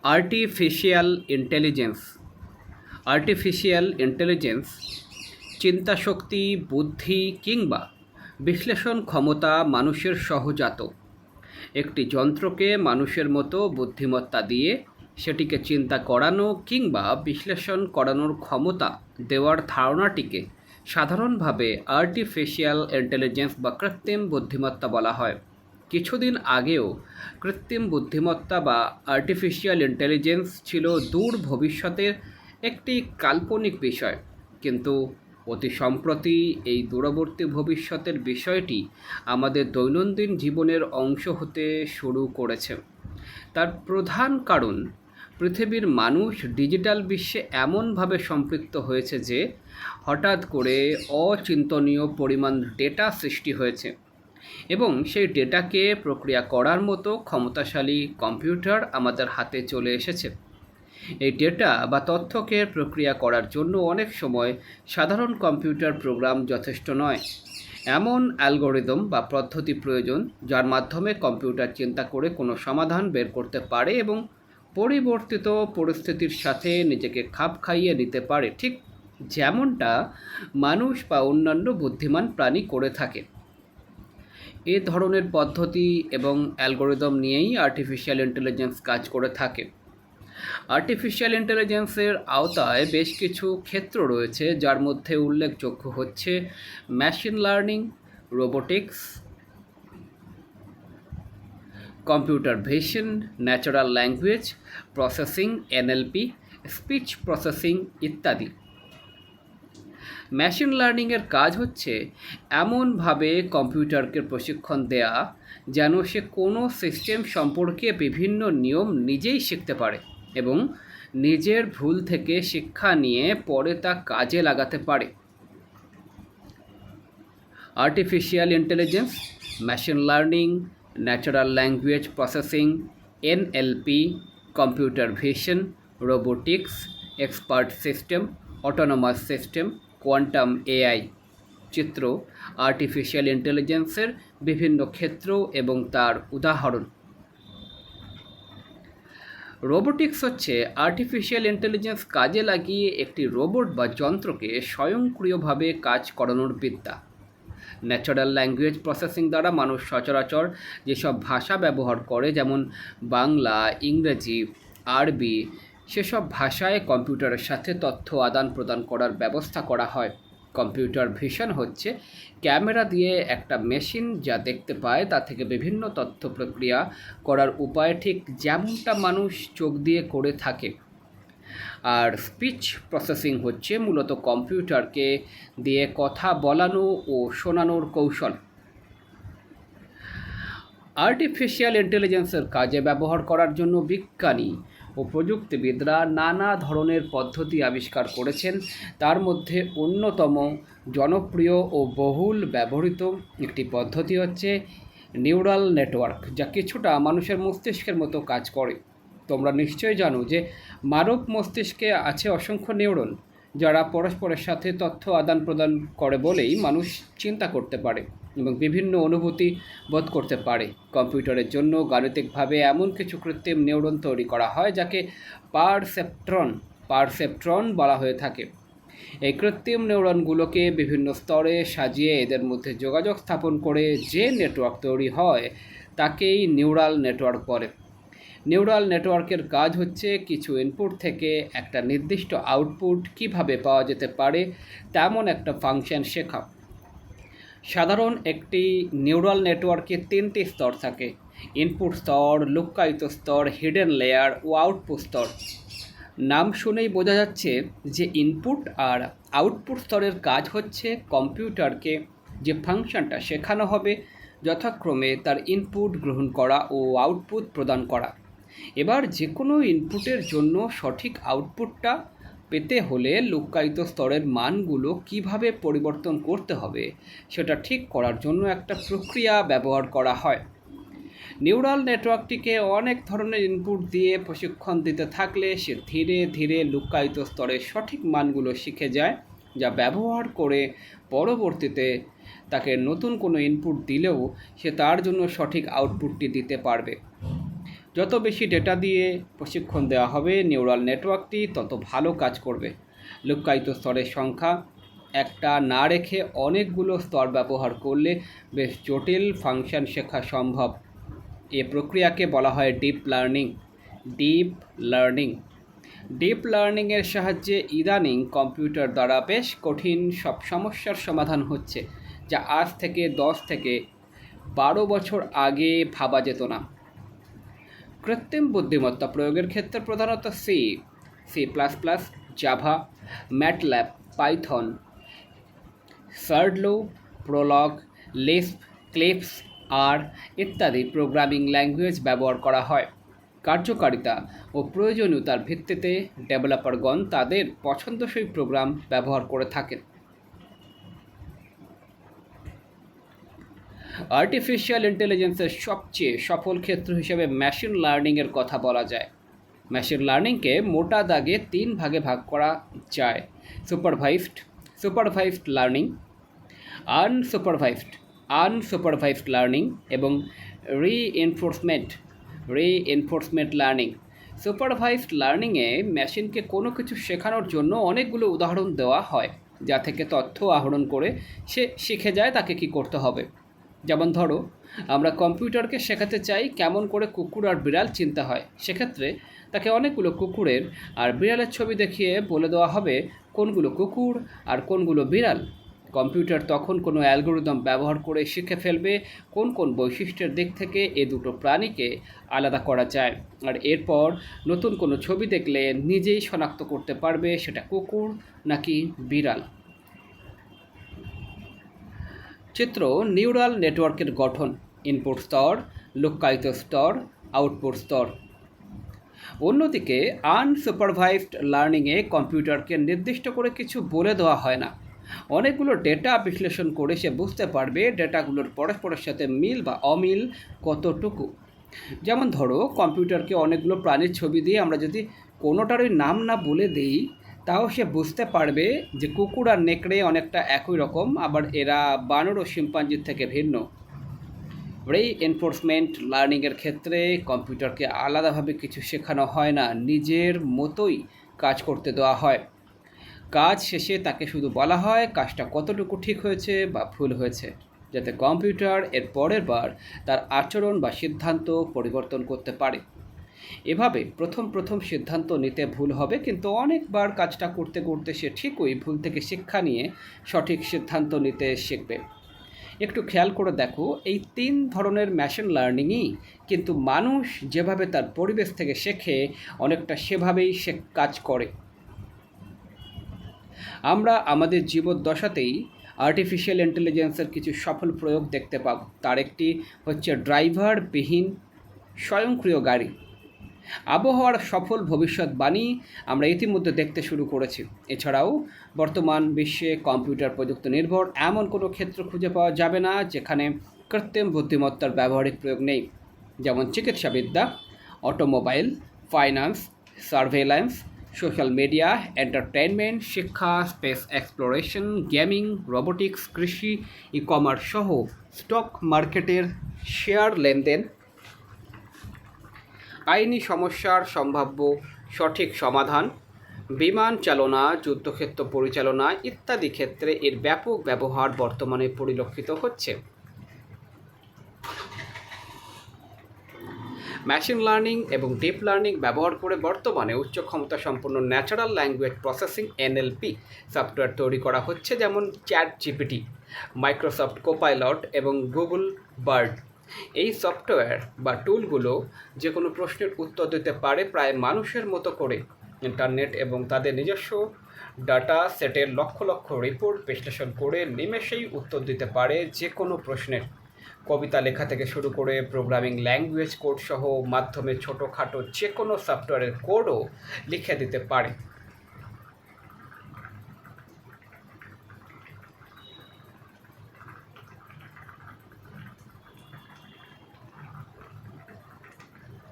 Artificial intelligence চিন্তাশক্তি, বুদ্ধি কিংবা বিশ্লেষণ ক্ষমতা মানুষের সহজাত। একটি যন্ত্রকে মানুষের মতো বুদ্ধিমত্তা দিয়ে সেটিকে চিন্তা করানো কিংবা বিশ্লেষণ করানোর ক্ষমতা দেওয়ার ধারণাটিকে সাধারণভাবে আর্টিফিশিয়াল ইন্টেলিজেন্স বা কৃত্রিম বুদ্ধিমত্তা বলা হয়। কিছুদিন আগেও কৃত্রিম বুদ্ধিমত্তা বা আর্টিফিশিয়াল ইন্টেলিজেন্স ছিল দূর ভবিষ্যতের একটি কাল্পনিক বিষয়, কিন্তু অতি সম্প্রতি এই দূরবর্তী ভবিষ্যতের বিষয়টি আমাদের দৈনন্দিন জীবনের অংশ হতে শুরু করেছে। তার প্রধান কারণ, পৃথিবীর মানুষ ডিজিটাল বিশ্বে এমনভাবে সম্পৃক্ত হয়েছে যে হঠাৎ করে অচিন্তনীয় পরিমাণ ডেটা সৃষ্টি হয়েছে এবং সেই ডেটাকে প্রক্রিয়া করার মতো ক্ষমতাশালী কম্পিউটার আমাদের হাতে চলে এসেছে। এই ডেটা বা তথ্যকে প্রক্রিয়া করার জন্য অনেক সময় সাধারণ কম্পিউটার প্রোগ্রাম যথেষ্ট নয়। এমন অ্যালগোরিদম বা পদ্ধতি প্রয়োজন যার মাধ্যমে কম্পিউটার চিন্তা করে কোনো সমাধান বের করতে পারে এবং পরিবর্তিত পরিস্থিতির সাথে নিজেকে খাপ খাইয়ে নিতে পারে, ঠিক যেমনটা মানুষ বা অন্যান্য বুদ্ধিমান প্রাণী করে থাকে। এ ধরনের পদ্ধতি এবং অ্যালগোরিদম নিয়েই আর্টিফিশিয়াল ইন্টেলিজেন্স কাজ করে থাকে। আর্টিফিশিয়াল ইন্টেলিজেন্সের আওতায় বেশ কিছু ক্ষেত্র রয়েছে, যার মধ্যে উল্লেখযোগ্য হচ্ছে machine learning, robotics, computer vision, natural language processing NLP, speech processing ইত্যাদি। মেশিন লার্নিংয়ের কাজ হচ্ছে এমনভাবে কম্পিউটারকে প্রশিক্ষণ দেয়া যেন সে কোনো সিস্টেম সম্পর্কে বিভিন্ন নিয়ম নিজেই শিখতে পারে এবং নিজের ভুল থেকে শিক্ষা নিয়ে পরে তা কাজে লাগাতে পারে। Artificial intelligence, machine learning, natural language processing NLP, computer vision, robotics, expert system, autonomous system, quantum AI চিত্র আর্টিফিশিয়াল ইন্টেলিজেন্সের বিভিন্ন ক্ষেত্র এবং তার উদাহরণ। রোবোটিক্স হচ্ছে আর্টিফিশিয়াল ইন্টেলিজেন্স কাজে লাগিয়ে একটি রোবট বা যন্ত্রকে স্বয়ংক্রিয়ভাবে কাজ করানোর বিদ্যা। ন্যাচারাল ল্যাঙ্গুয়েজ প্রসেসিং দ্বারা মানুষ সচরাচর যেসব ভাষা ব্যবহার করে, যেমন বাংলা, ইংরেজি, আরবি, সেসব ভাষায় কম্পিউটারের সাথে তথ্য আদান প্রদান করার ব্যবস্থা করা হয়। কম্পিউটার ভিশন হচ্ছে ক্যামেরা দিয়ে একটা মেশিন যা দেখতে পায় তা থেকে বিভিন্ন তথ্য প্রক্রিয়া করার উপায়, ঠিক যেমনটা মানুষ চোখ দিয়ে করে থাকে। আর স্পিচ প্রসেসিং হচ্ছে মূলত কম্পিউটারকে দিয়ে কথা বলানো ও শোনানোর কৌশল। আর্টিফিশিয়াল ইন্টেলিজেন্সের কাজে ব্যবহার করার জন্য বিজ্ঞানী ও প্রযুক্তিবিদরা নানা ধরনের পদ্ধতি আবিষ্কার করেছেন। তার মধ্যে অন্যতম জনপ্রিয় ও বহুল ব্যবহৃত একটি পদ্ধতি হচ্ছে নিউরাল নেটওয়ার্ক, যা কিছুটা মানুষের মস্তিষ্কের মতো কাজ করে। তোমরা নিশ্চয়ই জানো যে মানব মস্তিষ্কে আছে অসংখ্য নিউরন, যারা পরস্পরের সাথে তথ্য আদান প্রদান করে বলেই মানুষ চিন্তা করতে পারে এবং বিভিন্ন অনুভূতি বোধ করতে পারে। কম্পিউটারের জন্য গাণিতিকভাবে এমন কিছু কৃত্রিম নিউরন তৈরি করা হয় যাকে পারসেপট্রন বলা হয়ে থাকে। এই কৃত্রিম নিউরনগুলোকে বিভিন্ন স্তরে সাজিয়ে এদের মধ্যে যোগাযোগ স্থাপন করে যে নেটওয়ার্ক তৈরি হয় তাকেই নিউরাল নেটওয়ার্ক বলে। নিউরাল নেটওয়ার্কের কাজ হচ্ছে কিছু ইনপুট থেকে একটা নির্দিষ্ট আউটপুট কিভাবে পাওয়া যেতে পারে তেমন একটা ফাংশন শেখা। সাধারণ একটি নিউরাল নেটওয়ার্কে 3টি স্তর থাকে: ইনপুট স্তর, লুক্কায়িত স্তর, হিডেন লেয়ার ও আউটপুট স্তর। নাম শুনেই বোঝা যাচ্ছে যে ইনপুট আর আউটপুট স্তরের কাজ হচ্ছে কম্পিউটারকে যে ফাংশনটা শেখানো হবে যথাক্রমে তার ইনপুট গ্রহণ করা ও আউটপুট প্রদান করা। এবার যে কোনো ইনপুটের জন্য সঠিক আউটপুটটা পেতে হলে লুক্কায়িত স্তরের মানগুলো কিভাবে পরিবর্তন করতে হবে সেটা ঠিক করার জন্য একটা প্রক্রিয়া ব্যবহার করা হয়। নিউরাল নেটওয়ার্কটিকে অনেক ধরনের ইনপুট দিয়ে প্রশিক্ষণ দিতে থাকলে সে ধীরে ধীরে লুক্কায়িত স্তরের সঠিক মানগুলো শিখে যায়, যা ব্যবহার করে পরবর্তীতে তাকে নতুন কোনো ইনপুট দিলেও সে তার জন্য সঠিক আউটপুটটি দিতে পারবে। যত বেশি ডেটা দিয়ে প্রশিক্ষণ দেওয়া হবে নিউরাল নেটওয়ার্কটি তত ভালো কাজ করবে। লুক্কায়িত স্তরের সংখ্যা একটা না রেখে অনেকগুলো স্তর ব্যবহার করলে বেশ জটিল ফাংশন শেখা সম্ভব। এ প্রক্রিয়াকে বলা হয় deep learning. Deep learning deep লার্নিংয়ের সাহায্যে ইদানিং কম্পিউটার দ্বারা বেশ কঠিন সব সমস্যার সমাধান হচ্ছে, যা আজ থেকে 10 থেকে 12 বছর আগে ভাবা যেত না। কৃত্রিম বুদ্ধিমত্তা প্রয়োগের ক্ষেত্রে প্রধানত সি, সি++, জাভা, ম্যাটল্যাব, পাইথন, সার্ডলো, প্রলগ, লিস্প, ক্লিপস আর ইত্যাদি প্রোগ্রামিং ল্যাঙ্গুয়েজ ব্যবহার করা হয়। কার্যকারিতা ও প্রয়োজনীয়তার ভিত্তিতে ডেভেলপারগণ তাদের পছন্দসই প্রোগ্রাম ব্যবহার করে থাকেন। আর্টিফিশিয়াল ইন্টেলিজেন্সের সবচেয়ে সফল ক্ষেত্র হিসেবে মেশিন লার্নিংয়ের কথা বলা যায়। মেশিন লার্নিংকে মোটা দাগে 3 ভাগে ভাগ করা যায়: সুপারভাইজড লার্নিং, আনসুপারভাইজড লার্নিং এবং রিইনফোর্সমেন্ট লার্নিং। সুপারভাইজড লার্নিংয়ে মেশিনকে কোনো কিছু শেখানোর জন্য অনেকগুলো উদাহরণ দেওয়া হয়, যা থেকে তথ্য আহরণ করে সে শিখে যায় তাকে কি করতে হবে। যেমন ধরো, আমরা কম্পিউটারকে শেখাতে চাই কেমন করে কুকুর আর বিড়াল চিনতে হয়। সেক্ষেত্রে তাকে অনেকগুলো কুকুরের আর বিড়ালের ছবি দেখিয়ে বলে দেওয়া হবে কোনগুলো কুকুর আর কোনগুলো বিড়াল। কম্পিউটার তখন কোনো অ্যালগোরিদম ব্যবহার করে শিখে ফেলবে কোন কোন বৈশিষ্ট্যের দিক থেকে এ দুটো প্রাণীকে আলাদা করা যায়, আর এরপর নতুন কোনো ছবি দেখলে নিজেই শনাক্ত করতে পারবে সেটা কুকুর নাকি বিড়াল। চিত্র: নিউরাল নেটওয়ার্কের গঠন, ইনপুট স্তর, লুক্কায়িত স্তর, আউটপুট স্তর। অন্যদিকে আনসুপারভাইজড লার্নিংয়ে কম্পিউটারকে নির্দিষ্ট করে কিছু বলে দেওয়া হয় না। অনেকগুলো ডেটা বিশ্লেষণ করে সে বুঝতে পারবে ডেটাগুলোর পরস্পরের সাথে মিল বা অমিল কতটুকু। যেমন ধরো, কম্পিউটারকে অনেকগুলো প্রাণীর ছবি দিয়ে আমরা যদি কোনোটারই নাম না বলে দিই, তাও সে বুঝতে পারবে যে কুকুর আর নেকড়ে অনেকটা একই রকম, আবার এরা বানর ও শিম্পাঞ্জির থেকে ভিন্ন। রিইনফোর্সমেন্ট লার্নিংয়ের ক্ষেত্রে কম্পিউটারকে আলাদাভাবে কিছু শেখানো হয় না, নিজের মতোই কাজ করতে দেওয়া হয়। কাজ শেষে তাকে শুধু বলা হয় কাজটা কতটুকু ঠিক হয়েছে বা ভুল হয়েছে, যাতে কম্পিউটার এর পরের বার তার আচরণ বা সিদ্ধান্ত পরিবর্তন করতে পারে। এভাবে প্রথম সিদ্ধান্ত নিতে ভুল হবে, কিন্তু অনেকবার কাজটা করতে করতে সে ঠিকই ভুল থেকে শিক্ষা নিয়ে সঠিক সিদ্ধান্ত নিতে শিখবে। একটু খেয়াল করে দেখো, এই 3 ধরনের মেশিন লার্নিংই কিন্তু মানুষ যেভাবে তার পরিবেশ থেকে শেখে অনেকটা সেভাবেই সে কাজ করে। আমরা আমাদের জীবদ্দশাতেই আর্টিফিশিয়াল ইন্টেলিজেন্সের কিছু সফল প্রয়োগ দেখতে পাব। তার একটি হচ্ছে ড্রাইভারবিহীন স্বয়ংক্রিয় গাড়ি। আবহাওয়ার সফল ভবিষ্যৎবাণী আমরা ইতিমধ্যে দেখতে শুরু করেছি। এছাড়াও বর্তমান বিশ্বে কম্পিউটার প্রযুক্তি নির্ভর এমন কোনো ক্ষেত্র খুঁজে পাওয়া যাবে না যেখানে কৃত্রিম বুদ্ধিমত্তার ব্যবহারিক প্রয়োগ নেই, যেমন চিকিৎসাবিদ্যা, automobile, finance, surveillance, social media, entertainment, শিক্ষা, স্পেস এক্সপ্লোরেশন, গেমিং, রোবোটিক্স, কৃষি, ই কমার্স সহ স্টক মার্কেটের শেয়ার লেনদেন, আইনি সমস্যার সম্ভাব্য সঠিক সমাধান, বিমান চালনা, যুদ্ধক্ষেত্র পরিচালনা ইত্যাদি ক্ষেত্রে এর ব্যাপক ব্যবহার বর্তমানে পরিলক্ষিত হচ্ছে। মেশিন লার্নিং এবং ডিপ লার্নিং ব্যবহার করে বর্তমানে উচ্চ ক্ষমতা সম্পন্ন natural language processing (NLP) software তৈরি করা হচ্ছে, যেমন চ্যাটজিপিটি, মাইক্রোসফট কোপাইলট এবং গুগল বার্ড। এই সফটওয়্যার বা টুলগুলো যে কোনো প্রশ্নের উত্তর দিতে পারে প্রায় মানুষের মতো করে। ইন্টারনেট এবং তাদের নিজস্ব ডাটা সেটের লক্ষ লক্ষ রিপোর্ট বিশ্লেষণ করে নিমেষেই উত্তর দিতে পারে যে কোনো প্রশ্নের। কবিতা লেখা থেকে শুরু করে প্রোগ্রামিং ল্যাঙ্গুয়েজ কোড সহ মাধ্যমে ছোটোখাটো যে কোনো সফটওয়্যারের কোডও লিখে দিতে পারে।